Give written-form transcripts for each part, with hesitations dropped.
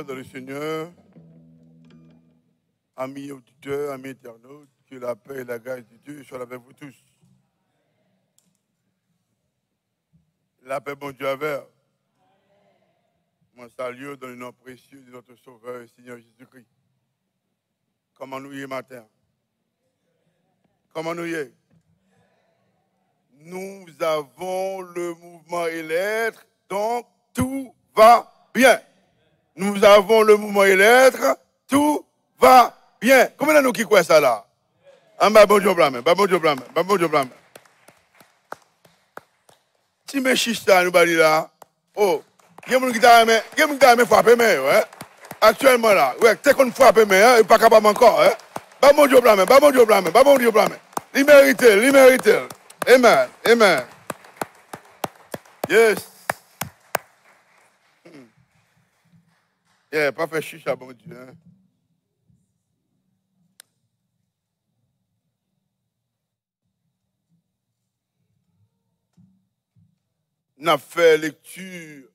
Dans le Seigneur, amis auditeurs, amis internautes, que la paix et la grâce de Dieu soient avec vous tous. La paix, bon Dieu, avec. Mon salut dans le nom précieux de notre Sauveur et Seigneur Jésus-Christ. Comment nous y est matin? Comment nous y est? Nous avons le mouvement et l'être, donc tout va bien. Nous avons le mouvement et l'être, tout va bien. Comment nous qui croit ça là? Ah, bah bon Dieu blâme, bah bon Dieu blâme, bah bon Dieu blâme. Si mes chichas nous bali là, oh, il y a des gens qui frappent, ouais. Actuellement là, ouais, t'es qu'on frappe, mais il n'est pas capable encore, hein. Bah bon Dieu blâme, bah bon Dieu blâme, bah bon Dieu blâme. L'immérité. Amen, amen. Yes. Yeah, pas fait chicha, bon Dieu. Hein? On a fait lecture,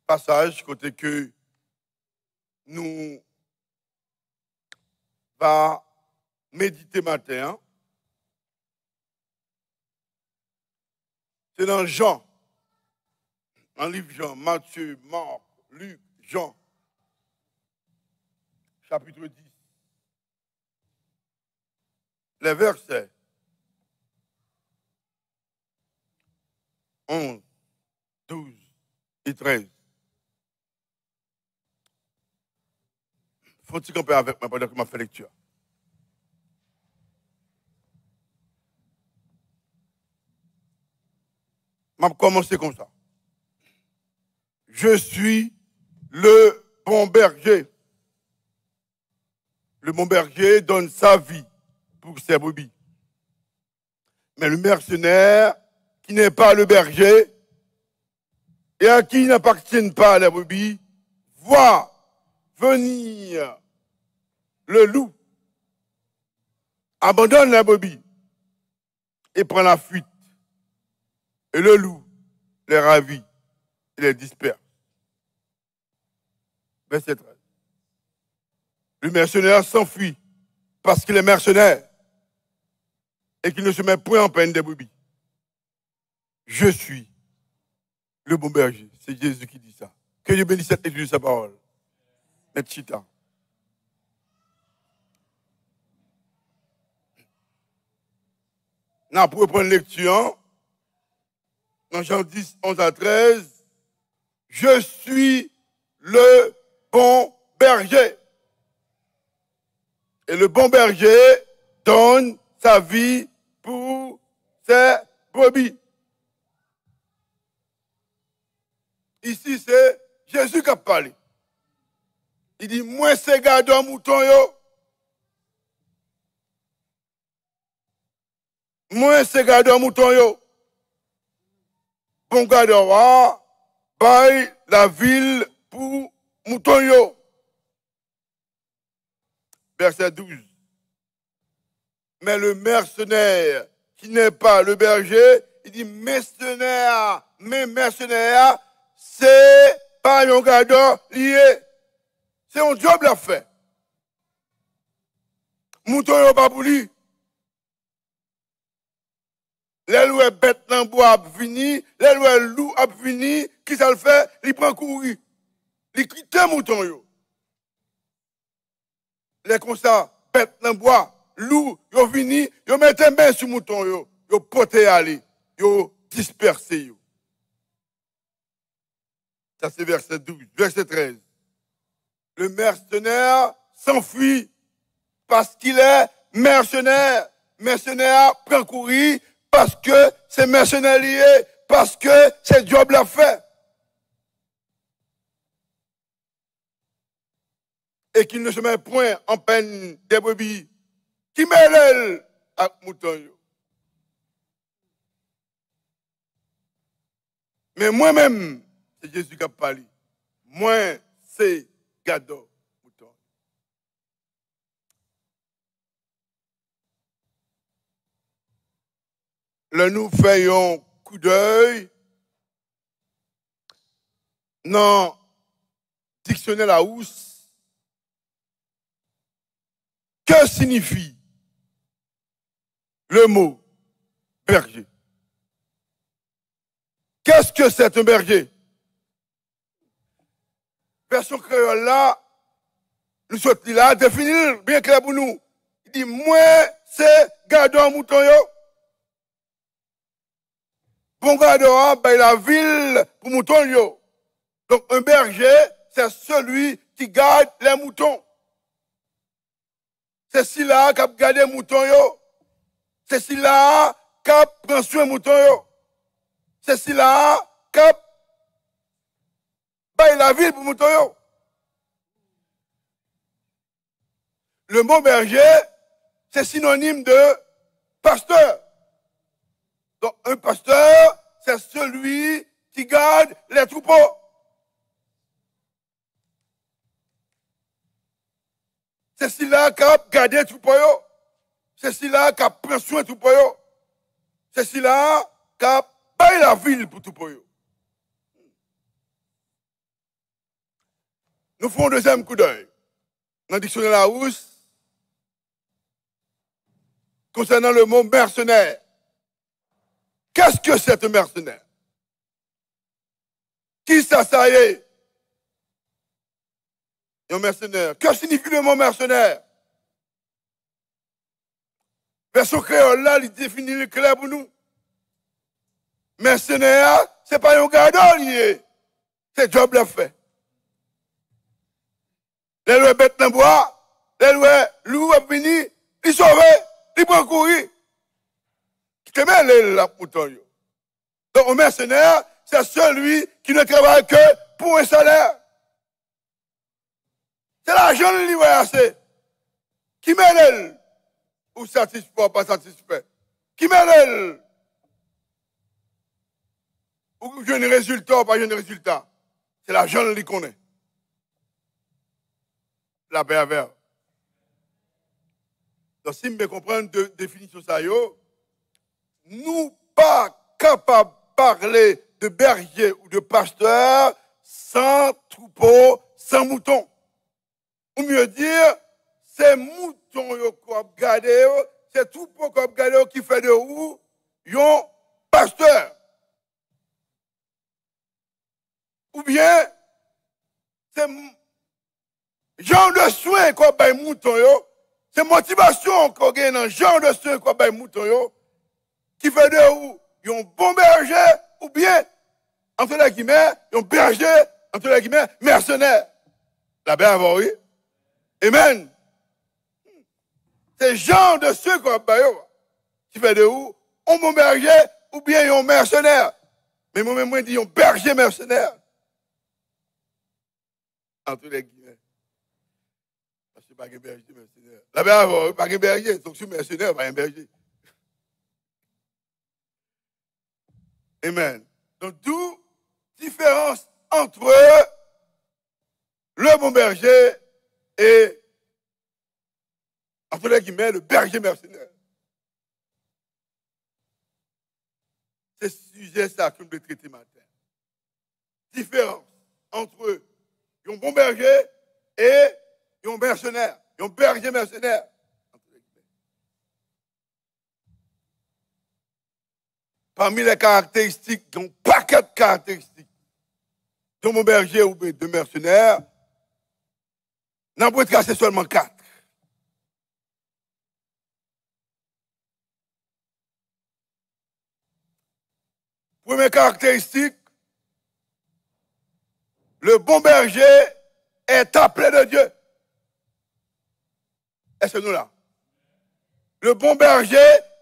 passage, côté que nous va méditer matin. Hein? C'est dans Jean. Un livre Jean, Matthieu, Marc, Luc, Jean, chapitre 10. Les versets 11, 12 et 13. Faut-il camper avec moi pendant que je fais lecture? m'a commencé comme ça. Je suis le bon berger. Le bon berger donne sa vie pour ses brebis. Mais le mercenaire, qui n'est pas le berger, et à qui n'appartiennent pas les brebis, voit venir le loup, abandonne la brebis et prend la fuite. Et le loup les ravit et les disperse. Verset 13. Le mercenaire s'enfuit parce qu'il est mercenaire et qu'il ne se met point en peine des brebis. Je suis le bon berger. C'est Jésus qui dit ça. Que Dieu bénisse cette église de sa parole. Et chita. Là, pour reprendre lecture, dans Jean 10, 11 à 13, je suis le bon berger. Et le bon berger donne sa vie pour ses brebis. Ici, c'est Jésus qui a parlé. Il dit, moi, c'est gardant mouton, yo. Moi, c'est gardant mouton, yo. Bon gardant, baille la ville pour mouton, yo. Verset 12. Mais le mercenaire qui n'est pas le berger, il dit mercenaire, mais mercenaire, c'est pas un gardant lié. C'est un job la fait. Mouton yo pas pour lui. Les loups bêtes dans bois a fini, les loups loup a fini, qui ça le fait? Il prend courir. Il quitte mouton yo. Les comme ça, bêtes dans bois, loup, yo fini, yo mette main sur mouton yo, yo pote aller, yo disperse yo. Ça c'est verset 12, verset 13. Le mercenaire s'enfuit parce qu'il est mercenaire. Mercenaire prend courir parce que c'est mercenaire lié, parce que c'est job l'a fait. Et qu'il ne se met point en peine des brebis qui mêlent à mouton. Mais moi-même, c'est Jésus qui a parlé. Moi, c'est gardant mouton. Là, nous faisons coup d'œil dans le dictionnaire Larousse. Que signifie le mot berger? Qu'est-ce que c'est un berger? Version créole là, nous sommes là, définir bien clair pour nous. Il dit, moi, c'est gardant mouton yo. Bon gardant, ben la ville pour mouton yo. Donc un berger, c'est celui qui garde les moutons. C'est celui-là qui a gardé les moutons yo. C'est celui-là qui prend soin des moutons yo. C'est celui-là qui baille la ville pour mouton yo. Le mot berger, c'est synonyme de pasteur. Donc un pasteur, c'est celui qui garde les troupeaux. C'est celui-là qui a gardé les troupeaux. C'est celui-là qui a pris soin des troupeaux. C'est celui-là qui a baillé la ville pour troupeaux. Nous faisons un deuxième coup d'œil. Dans le dictionnaire Larousse, concernant le mot mercenaire. Qu'est-ce que c'est un mercenaire? Qui ça y est? Un mercenaire. Que signifie le mot mercenaire? Version créole là, il définit le clair pour nous. Mercenaire, c'est pas un gardien lié. C'est job l'a fait. Les loups bêtes dans bois, les loups a fini, ils sauvent, ils prennent courir. Qui te met là, mouton yo. Donc, un mercenaire, c'est celui qui ne travaille que pour un salaire. C'est l'argent de lui, assez. Qui m'aide, ou satisfait, ou pas satisfait. Qui m'aide, ou j'ai un résultat, ou pas j'ai un résultat. C'est l'argent de lui qu'on est. La pervers. Donc, si je comprends de définition ça, nous pas capables de parler de berger ou de pasteur sans troupeau, sans mouton. Ou mieux dire, c'est mouton qu'on a gardé, c'est troupeau qu'on a gardé qui fait de vous, un pasteur. Ou bien, c'est genre de soin qu'on a mouton, c'est motivation qu'on a dans genre de soin qu'on a mouton, qui fait de vous, un bon berger, ou bien, entre les guillemets, un berger, entre les guillemets, mercenaire. La bien avant, oui. Amen. C'est genre de ceux qu'on a qui fait de vous, un bon berger, ou bien un mercenaire. Mais moi-même, je dis un berger mercenaire. Entre les guillemets. Parce que pas un berger mercenaire. La bien avant, pas un berger. Donc, si mercenaire, pas un berger. Amen. Donc, d'où différence entre le bon berger et, entre les guillemets, le berger mercenaire. C'est ce sujet ça que je vais traiter matin. Différence entre un bon berger et un mercenaire. Un berger mercenaire. Parmi les caractéristiques, il y a un paquet de caractéristiques de mon berger ou de mercenaire, n'en peut tracer seulement 4. Première caractéristique, le bon berger est appelé de Dieu. Est-ce que nous là? Le bon berger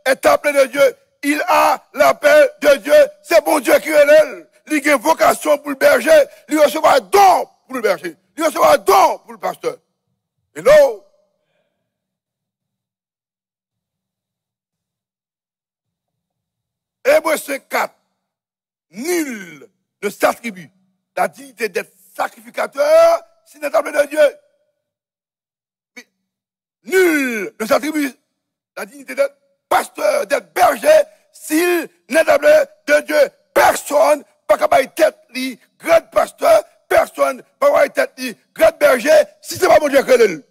est appelé de Dieu. Il a l'appel de Dieu. C'est bon Dieu qui est là. Il a une vocation pour le berger. Il recevra un don pour le berger. Il recevra un don pour le pasteur. Hello? Hébreux 5:4. Nul ne s'attribue la dignité d'être sacrificateur s'il n'est appelé de Dieu. Mais nul ne s'attribue la dignité d'être pasteur, d'être berger, s'il n'est appelé de Dieu. Personne pas capable de tête li grand pasteur, personne pas capable de tête li grand berger, si c'est pas mon Dieu que l'elle.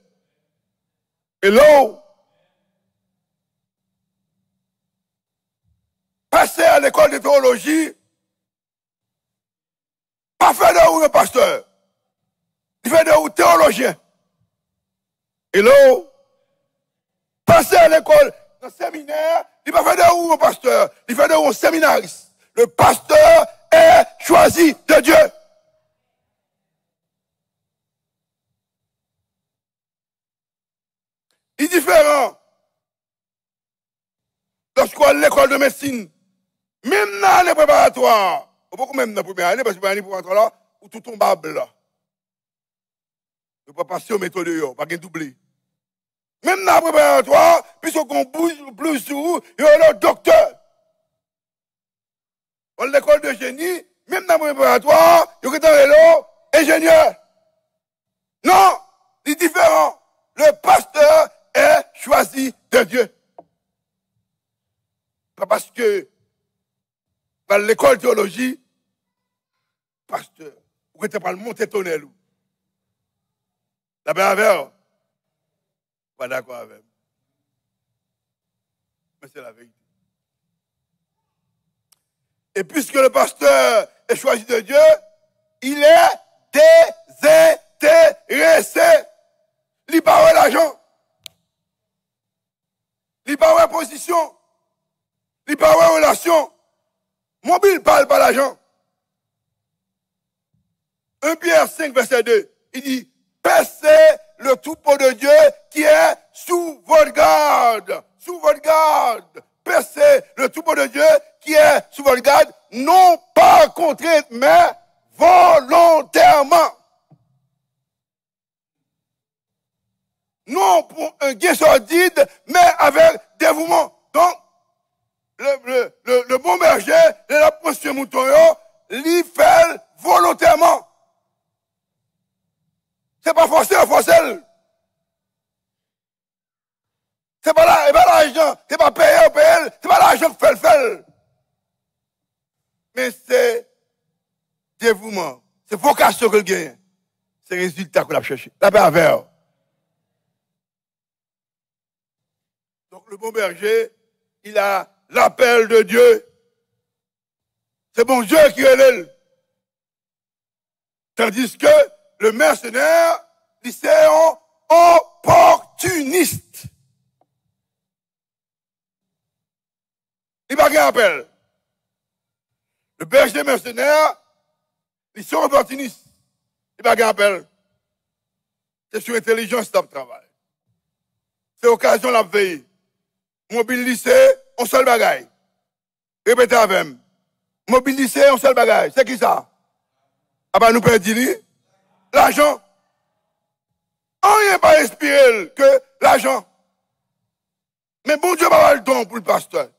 Hello? Passer à l'école de théologie, pas faire de vous un pasteur. Il fait de vous théologien. Hello? Passer à l'école, dans le séminaire, il va faire de vous un pasteur. Il fait de vous un séminariste. Le pasteur est choisi de Dieu. Il est différent. Lorsqu'on est à l'école de médecine, même dans l'année préparatoire, ou beaucoup même dans la première année, parce que l'année préparatoire là, où tout tombe là. Ne pas passer aux méthodes, pas qu'un doublé. Même dans la préparatoire, puisqu'on bouge plus sur, il y a le docteur. Dans l'école de génie, même dans la préparatoire, il y a un ingénieur. Non, c'est différent. Le pasteur est choisi de Dieu. Pas parce que dans l'école de théologie, pasteur, vous n'êtes pas le monter tonnerre. La avec pas d'accord avec. Mais c'est la vérité. Et puisque le pasteur est choisi de Dieu, il est désintéressé. Il n'y a pas l'argent. Il n'y a pas de position. Il n'y a pas de relation. Mobile parle pas l'argent. 1 Pierre 5, verset 2, il dit, percez le troupeau de Dieu qui est sous votre garde. Sous votre garde. Percez le troupeau de Dieu qui est sous votre garde, non pas contrainte, mais volontairement. Non pour un gain sordide, mais avec dévouement. Donc, le bon berger, la prochaine mouton, l'y fait volontairement. C'est pas forcé, c'est pas l'argent, c'est pas payer, c'est pas l'argent que fait. Mais c'est dévouement, c'est vocation que le gagne. C'est le résultat qu'on a cherché. La paix avec. Donc le bon berger, il a l'appel de Dieu. C'est bon Dieu qui est là. Tandis que le mercenaire, il c'est un opportuniste. Il n'a pas appel. Le berger mercenaire, ils sont opportunistes. Il n'a pas appel. C'est sur intelligence de travail. C'est occasion de veiller. Mobiliser, on seul bagaille. Répétez avec moi. Mobiliser, on seul bagaille. C'est qui ça? Ah ben nous perdons l'argent. On rien pas inspiré que l'argent. Mais bon Dieu va avoir le don pour le pasteur.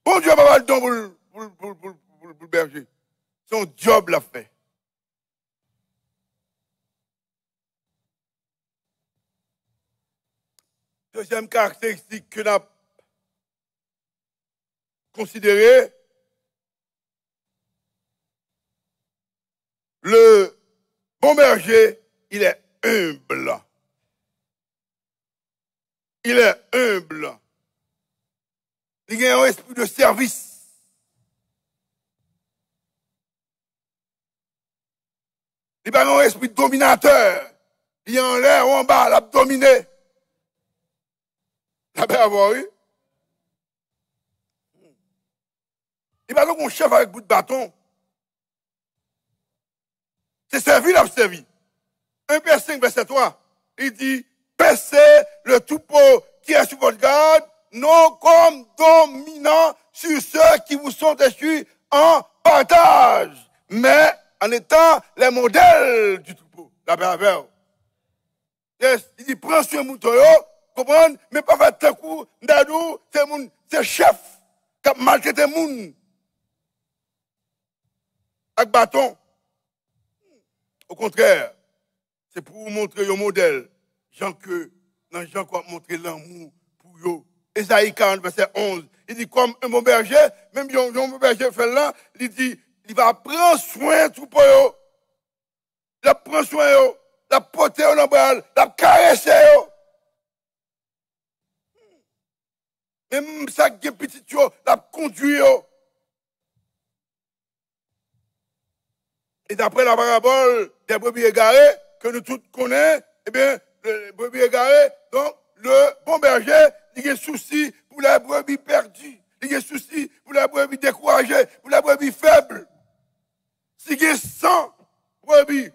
Bon Dieu va avoir le don pour le berger. Son job l'a fait. Deuxième caractéristique que nous avons considérée, le bon berger, il est humble. Il est humble. Il a un esprit de service. Il n'a pas un esprit de dominateur. Il est en l'air ou en bas, il a dominé. Il n'a pas avoir eu. Il n'a pas un chef avec bout de bâton. C'est servi, il a servi. 1 Pierre 5, verset 3. Il dit, paissez le troupeau qui est sous votre garde, non comme dominant sur ceux qui vous sont déchus en partage, mais en étant les modèles du troupeau. La pervers. Yes, il dit, prends sur un mouton, comprendre, mais pas faire un coup, d'adou, c'est chef, qui a maltraité moun. Avec bâton. Au contraire, c'est pour vous montrer un modèle. Jean que, dans Jean qui a montré l'amour pour eux. Ésaïe 40, verset 11. Il dit, comme un bon berger, même un bon berger fait là, il dit, il va prendre soin de tout pour eux. Il prend soin de eux. Il porter au nombril. Il caresser eux. Même ça qui est petit, il conduit eux. Et d'après la parabole des brebis égarées, que nous tous connaissons, eh bien, les brebis égarées, donc, le bon berger, il a un souci pour les brebis perdues. Il a un souci pour les brebis découragées, pour les brebis faibles. Si il y a 100 brebis,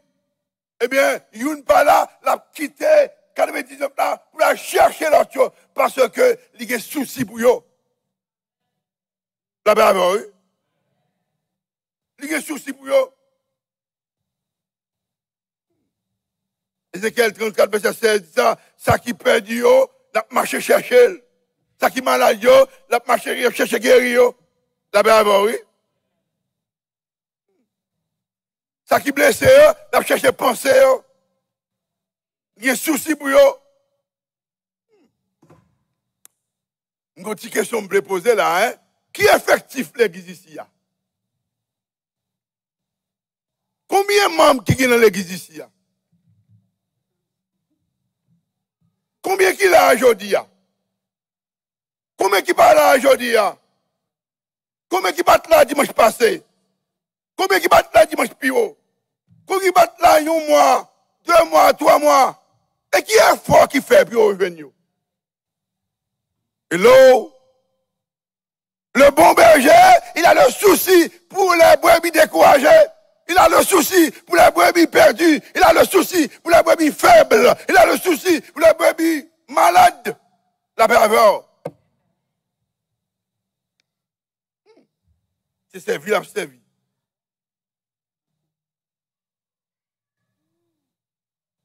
eh bien, il n'y a pas là, la quitter, 99 là, pour la chercher l'autre, parce que il y a un souci pour eux. La bravo, oui. Il y a un souci pour eux. Ézéchiel 34, verset 16, dit ça qui perd yo, la marche chercher. Ça qui malade yo, la marche chercher guérir. La bravo, oui. Ça qui blessé yo, la chercher penser yo. Il y a un souci pour yo. Une petite question que je vais poser là, hein. Qui est effectif l'église ici? Combien de membres qui sont dans l'église ici? Combien qui là aujourd'hui? Combien qui parle là aujourd'hui? Combien qui battent là dimanche passé? Combien qui battent là dimanche pio? Combien qui battent là un mois, 2 mois, 3 mois? Et qui est fort qui fait pour revenir? Hello? Le bon berger, il a le souci pour les brebis découragées. Il a le souci pour les brebis perdues. Il a le souci pour les brebis faibles. Il a le souci pour les brebis malades. La pervers. C'est servi, la servi.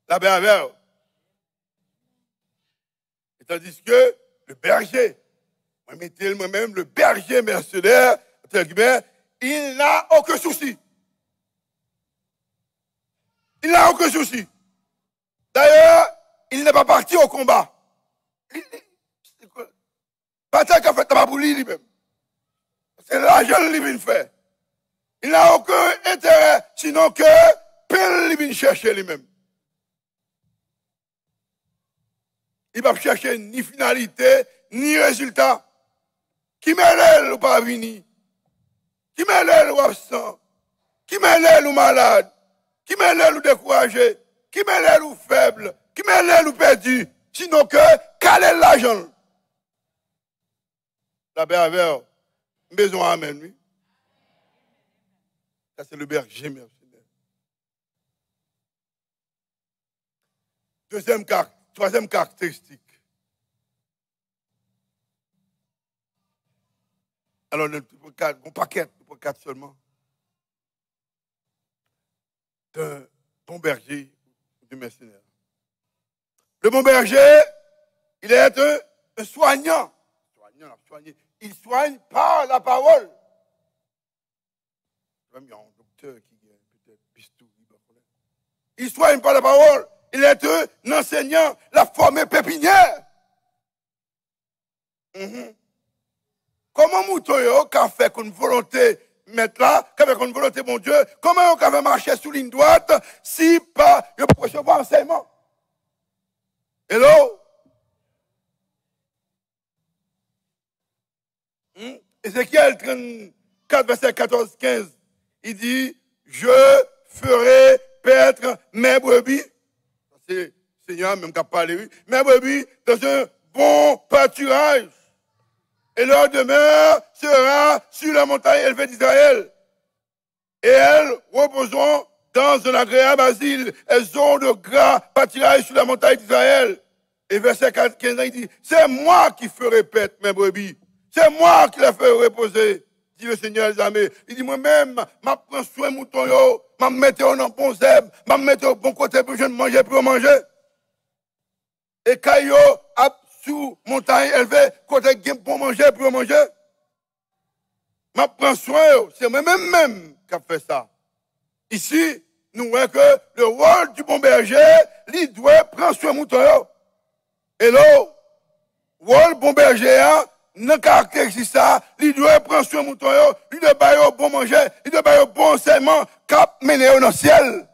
La bergère. Et tandis que le berger, moi-même, le berger mercenaire, il n'a aucun souci. Il n'a aucun souci. D'ailleurs, il n'est pas parti au combat. Bataille qu'a fait pas pour lui-même. C'est l'argent qu'il vient faire. Il n'a aucun intérêt, sinon que peine il vient chercher lui-même. Il va chercher ni finalité, ni résultat. Qui m'élève ou pas venir? Qui m'élève ou absent? Qui m'élève ou malade? Qui m'élève ou découragé? Qui m'élève ou faible? Qui m'élève ou perdu? Sinon que, quel est l'argent? La bergère, maison amen, oui. Ça, c'est le berger mercenaire. Troisième caractéristique. Alors, on paquet, pour 4 seulement. D'un bon berger, du mercenaire. Le bon berger, il est un soignant. Il soigne par la parole. Même il y a un docteur qui est peut-être bistouri. Il soigne par la parole. Il est un enseignant, la formée pépinière. Comment mouton qu'a fait qu'une volonté mettre là, qu'a fait qu'une volonté mon Dieu, comment on fait marcher sous ligne droite si pas il peut recevoir enseignement? Hello? Ézéchiel 34, verset 14-15, il dit, je ferai paître mes brebis. C'est le Seigneur même qui a parlé, mes brebis dans un bon pâturage. Et leur demeure sera sur la montagne élevée d'Israël. Et elles reposeront dans un agréable asile. Elles ont de gras pâturage sur la montagne d'Israël. Et verset 15, il dit, c'est moi qui ferai paître mes brebis. C'est moi qui les ferai reposer, dit le Seigneur des armées. Il dit, moi-même, je prends soin de mouton, je mets dans bon zèbre, je mets au bon côté pour je manger, pour manger. Et quand yo sous montagne élevée, côté pour manger, pour manger. Je prends soin, c'est moi-même qui a fait ça. Ici, nous voyons que le rôle du bon berger, il doit prendre soin de mouton. Et là, le rôle du bon berger, non caractérise ça, il doit prendre soin de mouton, il doit bailler au bon manger, il doit bailler au bon enseignement, cap mener dans le ciel.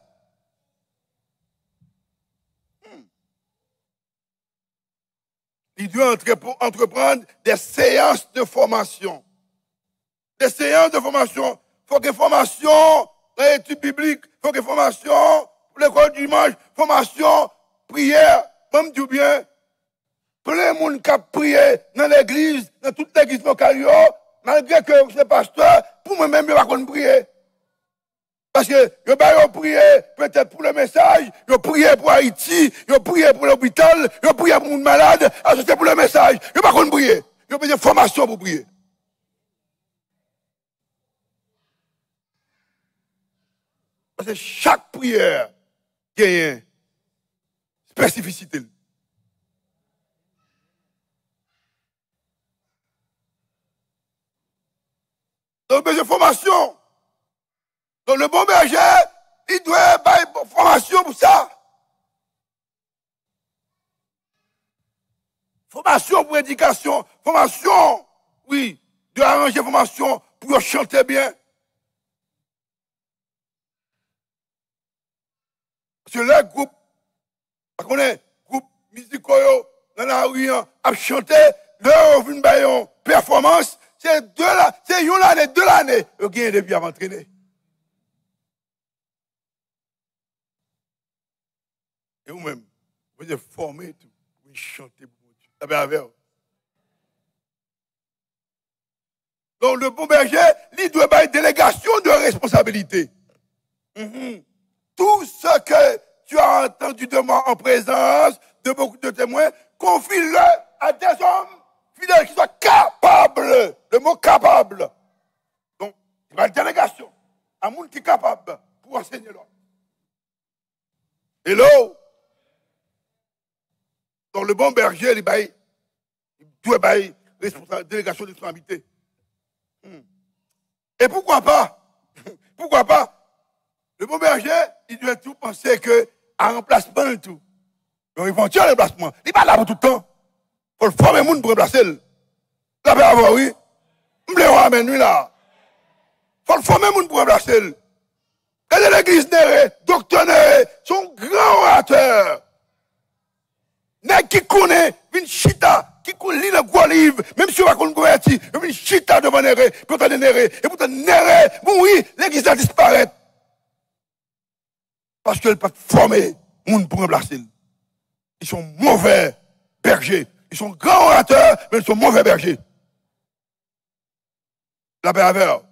Il doit entreprendre des séances de formation. Des séances de formation. Il faut que formation dans l'étude biblique, il faut que formation pour l'école du dimanche, formation, prière, même du bien. Plein de monde qui a prié dans l'église, dans toute l'église locale, malgré que c'est pasteur, pour moi-même, je ne vais pas prier. Parce que je vais prier peut-être pour le message, je prier pour Haïti, je prier pour l'hôpital, je prier pour une malade, alors c'est pour le message. Je ne vais pas prier. Je veux une formation pour prier. Parce que chaque prière a une spécificité. Donc, besoin de formation. Donc, le bon berger, il doit avoir une formation pour ça. Formation pour éducation. Formation, oui, de arranger formation pour chanter bien. Parce que le groupe, on est groupe musical dans la rue, à chanter, leur une performance, c'est une année, 2 années, le gain depuis à m'entraîner. Et vous-même, vous êtes formé tout, vous chantez pour Dieu. Ça va avec. Donc le bon berger, il doit avoir une délégation de responsabilité. Tout ce que tu as entendu de moi en présence de beaucoup de témoins, confie-le à des hommes fidèles qui soient capables. Le mot capable. Donc, Il y a une délégation à monde qui est capable pour enseigner l'autre. Hello? Donc le bon berger, il doit avoir délégation de responsabilité. Et pourquoi pas? Pourquoi pas? Le bon berger, il doit tout penser que à remplacement et tout. Donc ils vont tirer le remplacement. Il n'est pas là pour tout le temps. Il faut le former monde pour remplacer. La paix avant, oui. Amen, lui là. Il faut le former monde pour remplacer. Et l'église Néré, docteur Néré, son grand orateur. Nèg qui connaît, une chita, qui lit le gros livre, même si on va convertir, une chita devant Néré, pour t'en Néré, et pour t'en Néré, bon oui, l'église a disparu. Parce qu'elle peut former monde pour remplacer. Ils sont mauvais bergers. Ils sont grands orateurs, mais ils sont mauvais bergers. La paix avec eux.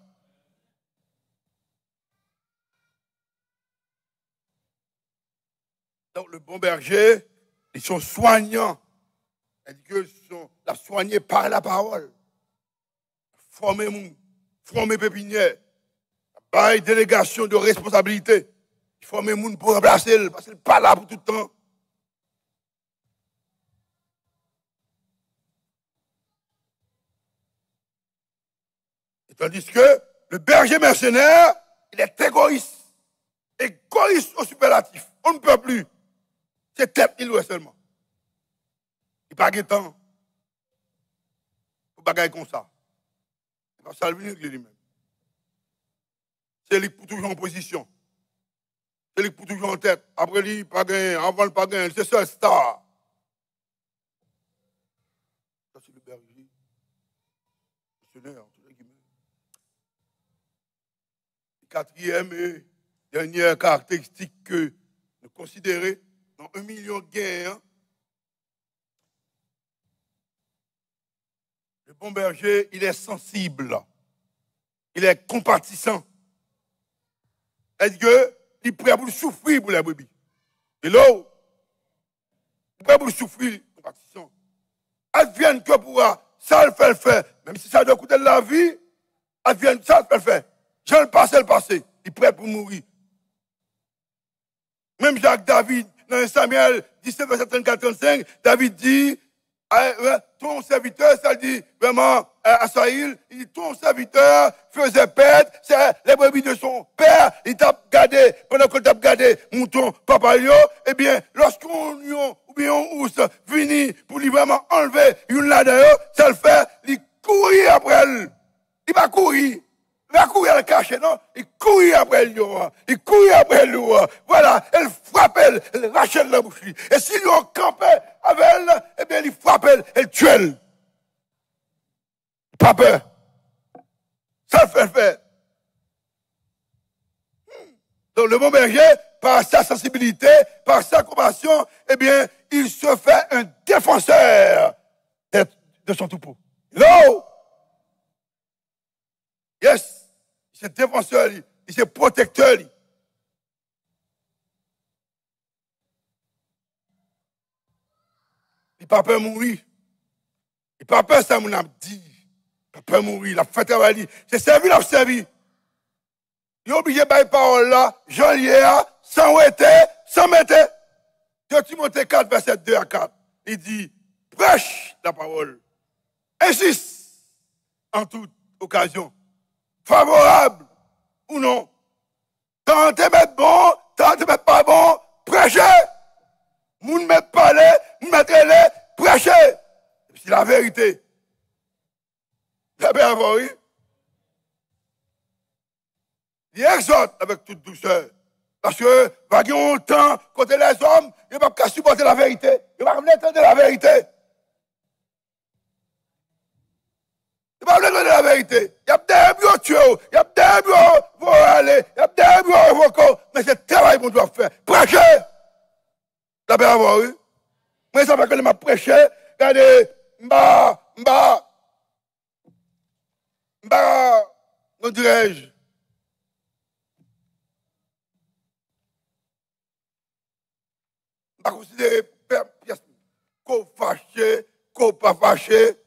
Donc le bon berger, ils sont soignants. Ils sont soignés par la parole. Former pépinière. Par délégation de responsabilité. Former moun pour remplacer, parce qu'il n'est pas là pour tout le temps. Et tandis que le berger mercenaire, il est égoïste. Égoïste au superlatif. On ne peut plus. C'est tête, il ou seulement. Il n'a pas de temps. Il ne peut pas comme ça. Il va salver lui-même. C'est lui pour toujours en position. C'est lui pour toujours en tête. Après lui, pas gagné. Avant le pas gagné. C'est ça, star. Ça, c'est le berger. Missionnaire, entre guillemets. Quatrième et dernière caractéristique que nous considérons dans 1 million de guerres. Le bon berger, il est sensible. Il est compatissant. Est-ce que il est prêt pour souffrir pour la brebis? Hello? Il est prêt pour souffrir, compatissant. Advienne que pourra, ça le fait. Même si ça doit coûter de la vie, advienne, ça le fait. Je le passé. Il est prêt pour mourir. Même Jacques David, dans Samuel 17, verset 34-35, David dit, ton serviteur, ça dit vraiment à Saïl, il dit, ton serviteur faisait perdre les brebis de son père, il t'a gardé, pendant qu'on t'a gardé mouton papa yo, eh bien, lorsqu'on ou bien on ous vini pour lui vraiment enlever une là-dedans, ça le fait, il courir après elle. Il va courir. Il va courir à le cacher, non? Il courit après lui. Il courit après lui. Voilà, elle frappe elle rachète la bouche. Et s'il lui a campé avec elle, eh bien, il frappe elle tue elle. Pas peur. Ça le fait. Donc le bon berger, par sa sensibilité, par sa compassion, eh bien, il se fait un défenseur de son troupeau. Non? Yes. Il est défenseur, il est protecteur. Il n'a pas peur de mourir. Il n'a pas peur de ça, mon âme dit. Il n'a pas peur de mourir. Il a fait travailler. C'est servi, il a servi. Il est obligé de faire parole là, Jean Liéa, sans ouéter, sans mettre. 2 Timothée 4, verset 2 à 4. Il dit, prêche la parole. Insiste en toute occasion. Favorable ou non. Tant te mettre bon, tant te mettre pas bon, prêchez. Moun met parler, moun mettre les, prêchez. C'est la vérité. La bien avoir, oui. Il exhorte avec toute douceur. Parce que, va y avoir un temps, côté les hommes, ils ne peuvent pas supporter la vérité. Ils ne peuvent pas entendre la vérité. Il va vous la vérité. Il y a des bureaux tués, il y a des bureaux pour aller, il y a des bureaux pour mais c'est le travail qu'on doit faire. Prêcher. La paix avoir eu. Moi, ça fait que je m'a prêché. Regardez, comment dirais-je? Je ne considère pas qu'on fâché, qu'on pas fâché.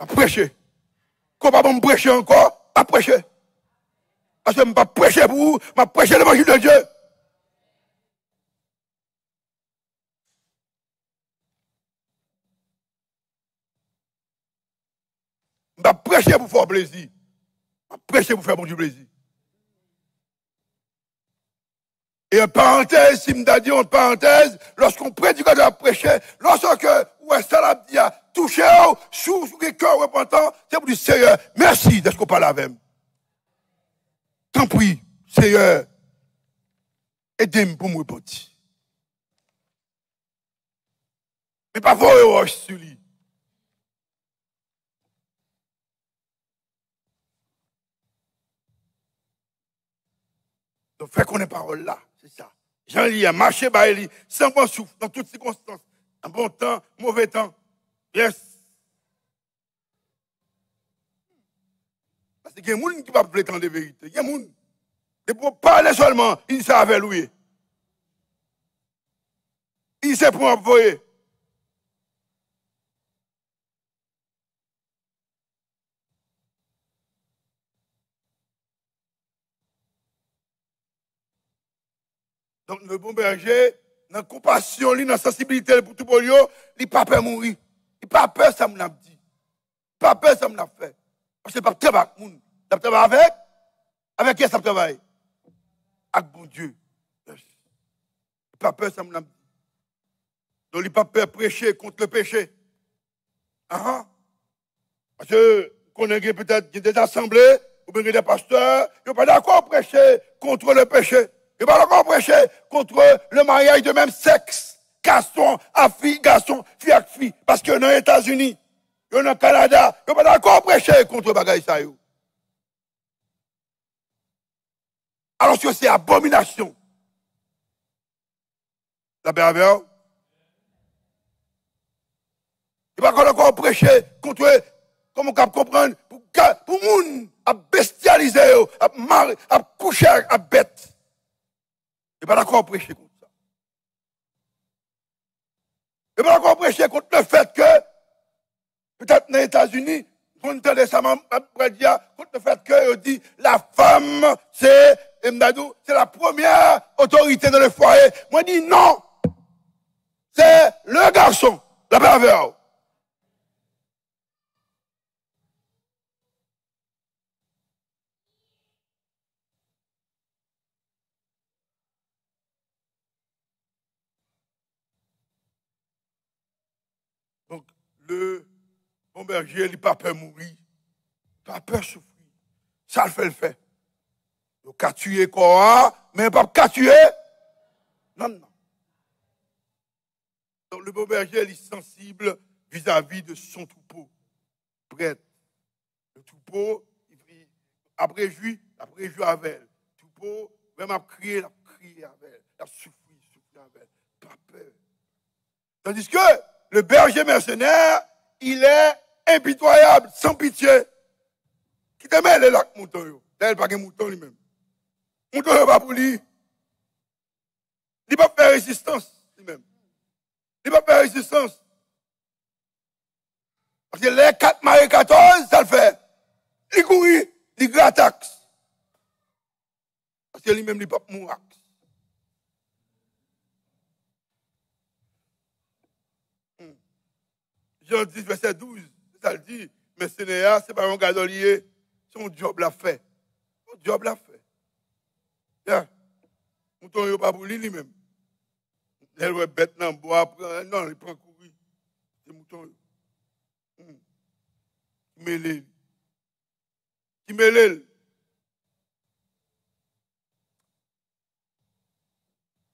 À prêcher. Qu'on va me prêcher encore, je prêcher. Parce que je ne pas prêcher pour vous, je prêcher l'évangile de Dieu. Je ne prêcher pour faire plaisir. Je prêcher pour faire bon du plaisir. Et en parenthèse, si je dit en parenthèse, lorsqu'on prédicateur a prêché, lorsque ouais, ça l'a dit, touché sous le cœur repentant, c'est pour dire Seigneur, merci de ce qu'on parle avec moi. Tant pis, Seigneur, aidez-moi pour me repentir. Mais pas vos roches sur lui. Donc, fait qu'on est parole là, c'est ça. Jean-Lie a marché par lui, sans bon souffle, dans toutes circonstances. Un bon temps, mauvais temps. Yes. Parce qu'il y a des gens qui ne peuvent pas prétendre de vérité. Il y a des gens qui pour parler seulement, ils savent louer. Ils savent pour envoyer. Donc, le bon berger, dans la compassion, dans la sensibilité pour tout le monde, il n'a pas peur de mourir. Il n'a pas peur, ça m'a dit. Il n'a pas peur, ça m'a fait. Parce que pas travailler avec monde. Ça travaille avec? Avec qui ça travaille? Avec bon Dieu. Il n'a pas peur, ça m'a dit. Donc, il n'a pas peur de prêcher contre le péché. Parce que, qu'on a peut-être des assemblées, ou bien des pasteurs, ils ne sont pas d'accord de prêcher contre le péché. Il va encore prêcher contre le mariage de même sexe. Garçon à fille, garçon, fille à fille. Parce que dans les États-Unis, dans le Canada, il va pas d'accord prêcher contre le bagage ça. Alors que c'est abomination. La bervère. Il va encore prêcher contre, comme on peut comprendre, pour moun, à bestialiser, à coucher, à bête. Il va d'accord prêcher contre ça. Il va d'accord prêcher contre le fait que, peut-être dans les États-Unis, on entend ça, contre le fait que, dit, la femme, c'est la première autorité dans le foyer. Moi, je dis non. C'est le garçon, la pervers. Donc, le bon berger, il n'a pas peur de mourir. Il n'a pas peur de souffrir. Ça le fait, le fait. Il n'a tuer quoi, mais il n'a pas tuer. Non, non. Donc, le bon berger, il est sensible vis-à-vis de son troupeau. Prête. Le troupeau, il a réjoui avec elle. Le troupeau, même a crié avec elle. Il a souffert avec elle. Pas peur. Tandis que le berger mercenaire, il est impitoyable, sans pitié. Qui te met les lacs moutons? Là, il n'y a pas de mouton lui-même. Mouton n'est pas pour lui. Il ne peut pas faire résistance lui-même. Il ne peut pas faire résistance. Parce que les 4 Marie 14, ça le fait. Il courit, il grattaxe. Parce que lui-même, il ne peut pas mourir. Jean 10, verset 12, ça le dit, mais ce n'est pas un gazolier, son job l'a fait. Son job l'a fait. Bien. Mouton n'est pas pour lui-même. Elle va bête dans le bois, non, il prend courir. C'est mouton. Mêlé. Qui mêlé.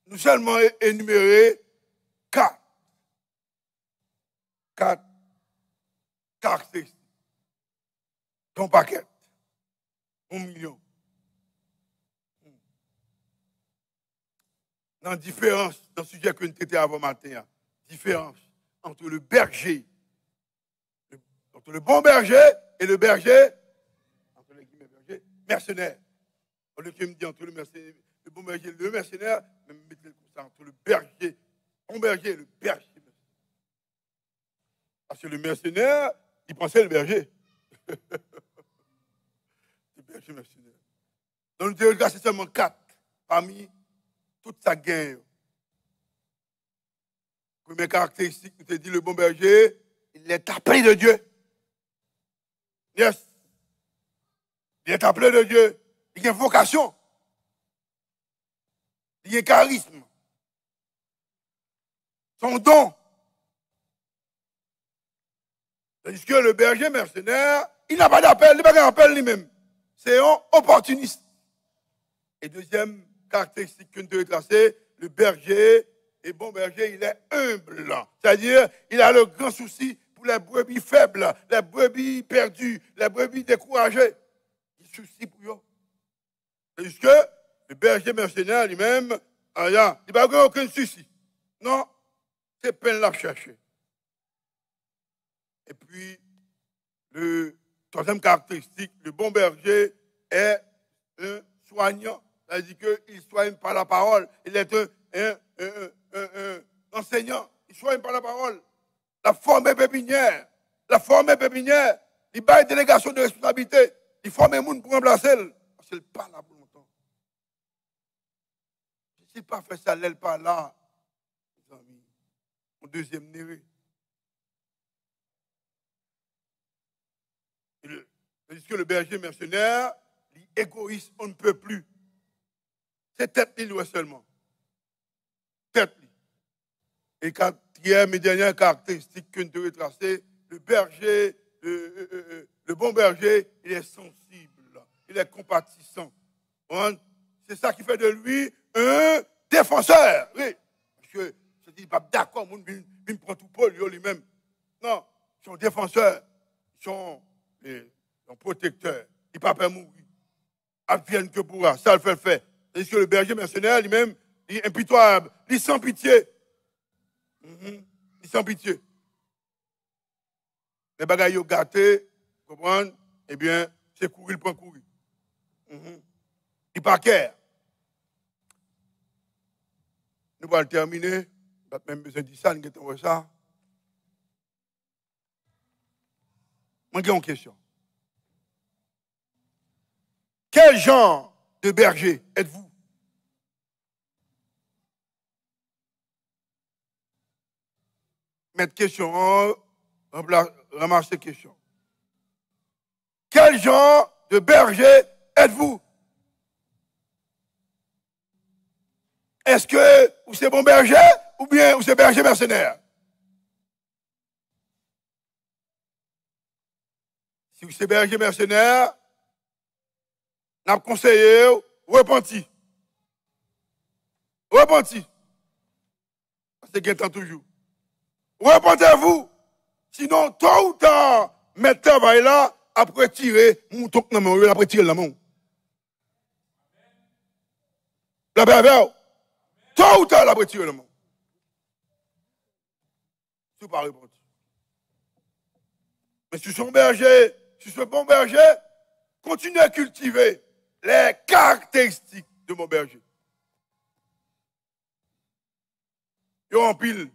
Nous seulement énuméré 4 caractéristiques. Ton paquet. 1 million. Dans la différence, dans le sujet que nous traitions avant matin, différence entre le berger, entre le bon berger et le berger, entre les guillemets berger, mercenaire. Au lieu que me dit entre le bon berger et le mercenaire, mais mettez comme ça, entre le berger, bon berger et le berger. Parce que le mercenaire, il pensait le berger. berger mercenaire. Donc, nous avons seulement 4 parmi toute sa gang. Première caractéristique, nous te dit le bon berger, il est appelé de Dieu. Yes. Il est appelé de Dieu. Il a une vocation. Il a un charisme. Son don. Tandis que le berger mercenaire, il n'a pas d'appel, il n'a pas d'appel lui-même. C'est un opportuniste. Et deuxième caractéristique que nous devons tracer, le berger, et bon berger, il est humble. C'est-à-dire, il a le grand souci pour les brebis faibles, les brebis perdues, les brebis découragées. Il soucie pour eux. Tandis que le berger mercenaire lui-même, il n'a pas aucun souci. Non, c'est peine la chercher. Et puis, le troisième caractéristique, le bon berger est un soignant. C'est-à-dire qu'il soigne par la parole. Il est un enseignant. Il soigne par la parole. La forme est pépinière. La forme est pépinière. Il bat une délégation de responsabilité. Il forme un monde pour remplacer. Parce qu'il parle là pour longtemps. Si pas fait ça, elle pas là. Mes amis, mon deuxième neveu. Tandis que le berger mercenaire, l'égoïste, on ne peut plus. C'est tête-lui seulement. Tête-lui. Et quatrième et dernière caractéristique que nous devons tracer, le berger, le bon berger, il est sensible, il est compatissant. C'est ça qui fait de lui un défenseur. Oui. Parce que je dis pas d'accord, il me prend tout pour lui-même. Non, ils sont défenseurs, ils sont protecteurs. Il ne peut pas mourir. Advienne que pourra, ça le fait. Est-ce que le berger mercenaire lui-même, il est impitoyable, il est sans pitié. Il est sans pitié. Les bagailles gâtés, vous comprenez? Eh bien, c'est courir, il prend courir. Il pas care. Nous allons terminer. Pas même besoin de dire ça, nous allons ça. Moi, j'ai une question. Quel genre de berger êtes-vous? Mettre question, ramasser question. Quel genre de berger êtes-vous? Est-ce que vous êtes bon berger ou bien vous êtes berger mercenaire? Si vous êtes berger mercenaire, n'a conseillé, repenti. Repenti. C'est guettant toujours. Repentez-vous. Sinon, tôt ou tard, mettre travail là, après tirer, mouton dans la main, après tirer la main. La pervers. Tôt ou tard, après tirer la main. C'est pas repenti. Mais si son berger, si ce bon berger, continue à cultiver les caractéristiques de mon berger. Yo en pile.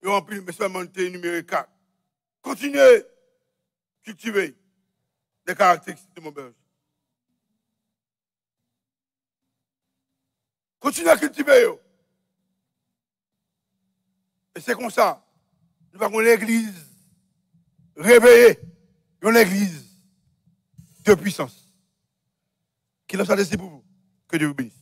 Yo en pile, mais seulement numéro 4. Continuez à cultiver les caractéristiques de mon berger. Continuez à cultiver. Yo. Et c'est comme ça. Nous avons l'église réveillée. Une église de puissance. Qui lance ça pour vous. Que Dieu vous bénisse.